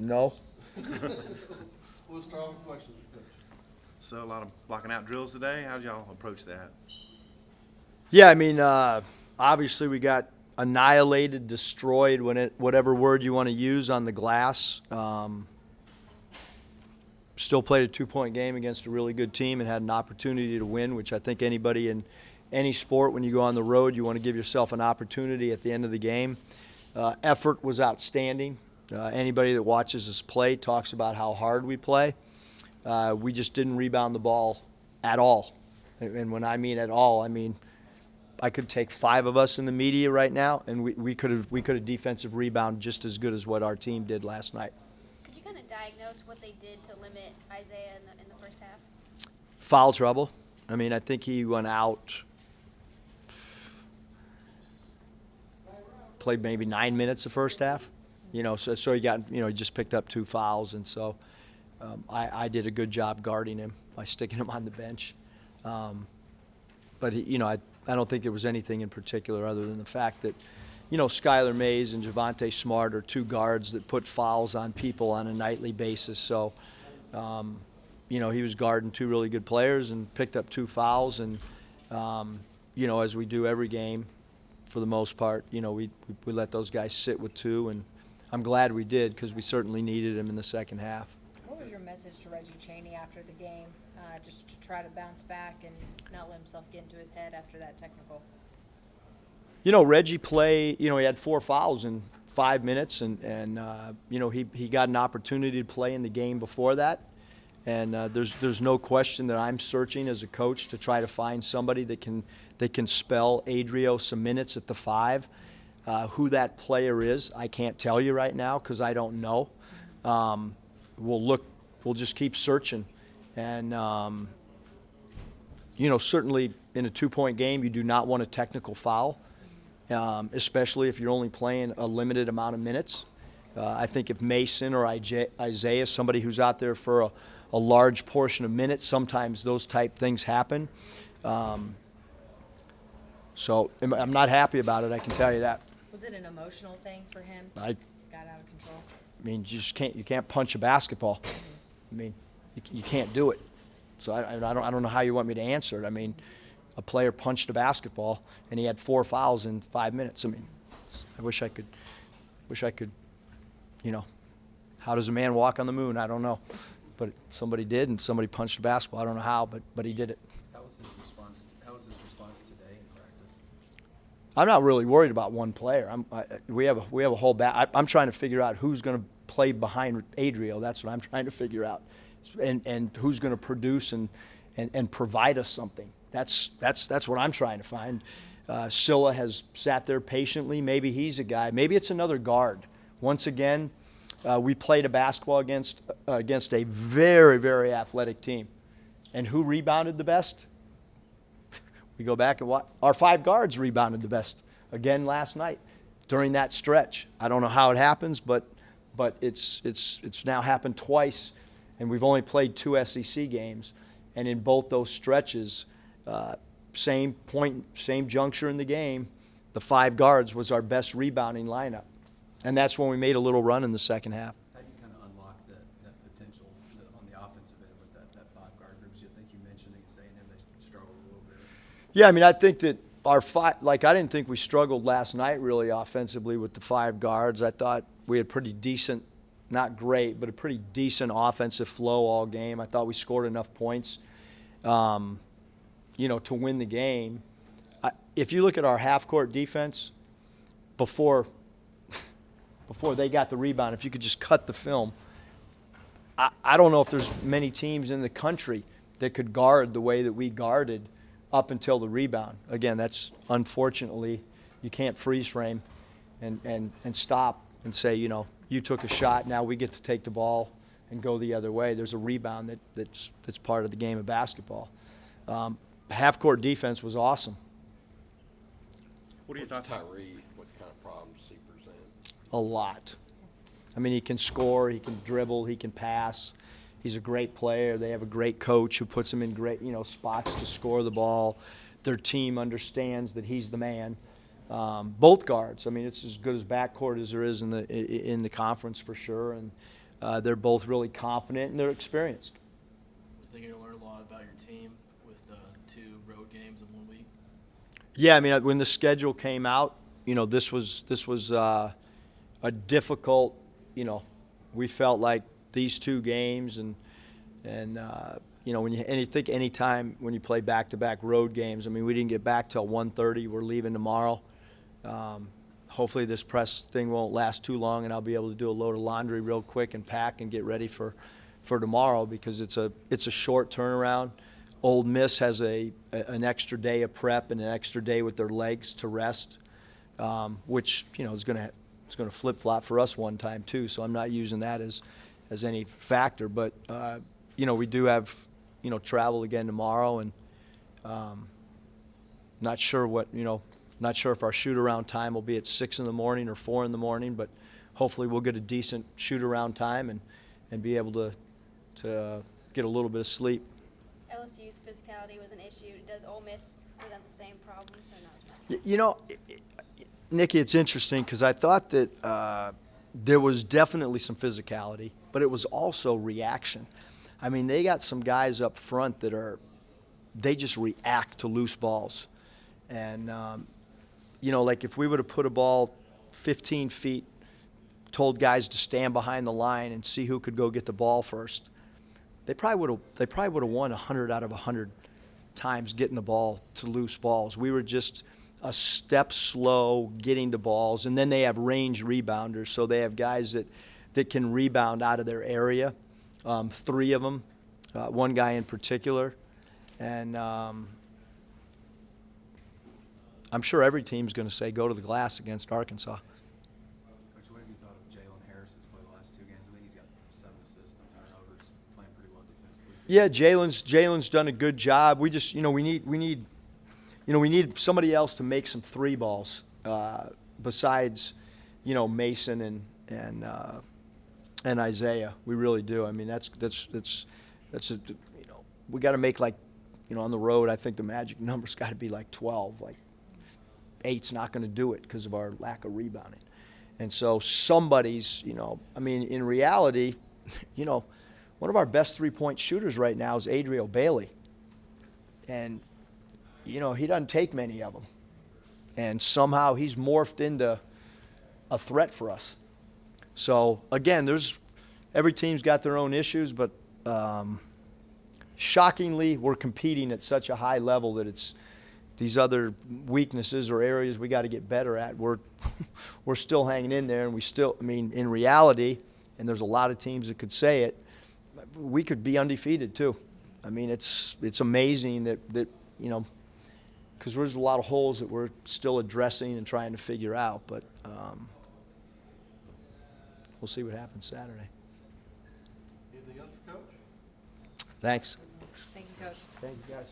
No. We'll start with questions, Coach. So a lot of blocking out drills today. How did y'all approach that? Yeah, I mean, obviously we got annihilated, destroyed, whatever word you want to use, on the glass. Still played a 2-point game against a really good team and had an opportunity to win, which I think anybody in any sport, when you go on the road, you want to give yourself an opportunity at the end of the game. Effort was outstanding. Anybody that watches us play talks about how hard we play. We just didn't rebound the ball at all. And when I mean at all, I mean I could take 5 of us in the media right now, and we could have defensive rebound just as good as what our team did last night. Could you kind of diagnose what they did to limit Isaiah in the first half? Foul trouble. I mean, I think he went out, played maybe 9 minutes the first half. So he got, he just picked up 2 fouls, and so I did a good job guarding him by sticking him on the bench. But I don't think there was anything in particular other than the fact that, Skylar Mays and Javonte Smart are 2 guards that put fouls on people on a nightly basis. So, he was guarding 2 really good players and picked up 2 fouls. And, as we do every game, for the most part, we let those guys sit with 2, and I'm glad we did because we certainly needed him in the second half. What was your message to Reggie Chaney after the game, just to try to bounce back and not let himself get into his head after that technical? Reggie he had 4 fouls in 5 minutes, and he got an opportunity to play in the game before that. And there's no question that I'm searching as a coach to try to find somebody that can spell Adrio some minutes at the 5. Who that player is, I can't tell you right now because I don't know. We'll just keep searching. And, certainly in a 2-point game, you do not want a technical foul, especially if you're only playing a limited amount of minutes. I think if Mason or Isaiah, somebody who's out there for a large portion of minutes, sometimes those type things happen. So I'm not happy about it, I can tell you that. Was it an emotional thing for him? Got out of control? I mean, you can't punch a basketball. I mean, you can't do it. So I don't know how you want me to answer it. I mean, a player punched a basketball and he had 4 fouls in 5 minutes. I mean, I wish I could. How does a man walk on the moon? I don't know, but somebody did, and somebody punched a basketball. I don't know how, but he did it. How was his response today in practice? I'm not really worried about one player. We have a whole I'm trying to figure out who's going to play behind Adrio. That's what I'm trying to figure out, and who's going to produce and provide us something. That's what I'm trying to find. Scylla has sat there patiently. Maybe he's a guy. Maybe it's another guard. Once again, we played a basketball against a very, very athletic team, and who rebounded the best? We go back and watch. Our 5 guards rebounded the best again last night during that stretch. I don't know how it happens, but it's now happened twice, and we've only played 2 SEC games, and in both those stretches, same point, same juncture in the game, the 5 guards was our best rebounding lineup, and that's when we made a little run in the second half. How do you kind of unlock that potential on the offensive end with that 5 guard group? I think you mentioned against A&M they struggled a little bit. Yeah, I mean, I think that our 5, I didn't think we struggled last night really offensively with the 5 guards. I thought we had pretty decent, not great, but a pretty decent offensive flow all game. I thought we scored enough points, to win the game. If you look at our half-court defense before they got the rebound, if you could just cut the film, I don't know if there's many teams in the country that could guard the way that we guarded up until the rebound. Again, that's unfortunately, you can't freeze frame and stop and say, you took a shot, now we get to take the ball and go the other way. There's a rebound that's part of the game of basketball. Half-court defense was awesome. What are your thoughts? Tyree, what kind of problems does he present? A lot. I mean, he can score, he can dribble, he can pass. He's a great player. They have a great coach who puts him in great, spots to score the ball. Their team understands that he's the man. Both guards. I mean, it's as good as backcourt as there is in the conference for sure. And they're both really confident and they're experienced. I think you're gonna learn a lot about your team with 2 road games in 1 week. Yeah, I mean, when the schedule came out, this was a difficult. We felt like these 2 games and when you think anytime when you play back-to-back road games, I mean, we didn't get back till 1:30. We're leaving tomorrow. Hopefully this press thing won't last too long, and I'll be able to do a load of laundry real quick and pack and get ready for tomorrow, because it's a short turnaround. Ole Miss has an extra day of prep and an extra day with their legs to rest, which is going to flip-flop for us one time too. So I'm not using that as any factor, but we do have travel again tomorrow, and not sure if our shoot-around time will be at 6 in the morning or 4 in the morning, but hopefully we'll get a decent shoot-around time and be able to get a little bit of sleep. LSU's physicality was an issue. Does Ole Miss present the same problems or not as much? Nikki, it's interesting because I thought that there was definitely some physicality, but it was also reaction. I mean, they got some guys up front that they just react to loose balls. And, like if we would have put a ball 15 feet, told guys to stand behind the line and see who could go get the ball first, they probably would have won 100 out of 100 times getting the ball to loose balls. We were just a step slow getting to balls, and then they have range rebounders, so they have guys that can rebound out of their area. 3 of them, one guy in particular, and I'm sure every team's going to say go to the glass against Arkansas. Coach, what have you thought of Jalen Harris's play the last 2 games? I think he's got 7 assists, no turnovers, playing pretty well defensively too. Yeah, Jalen's done a good job. We just we need somebody else to make some 3 balls besides Mason and Isaiah. We really do. I mean, that's we got to make on the road. I think the magic number's got to be like 12. Like 8's not going to do it because of our lack of rebounding. And so somebody's, I mean, in reality, one of our best 3-point shooters right now is Adriel Bailey. And, he doesn't take many of them. And somehow he's morphed into a threat for us. So, again, every team's got their own issues, but shockingly, we're competing at such a high level that it's these other weaknesses or areas we got to get better at. We're still hanging in there, and in reality, and there's a lot of teams that could say it, we could be undefeated too. I mean, it's amazing that because there's a lot of holes that we're still addressing and trying to figure out, but we'll see what happens Saturday. Anything else for Coach? Thanks. Thank you, Coach. Thank you, guys.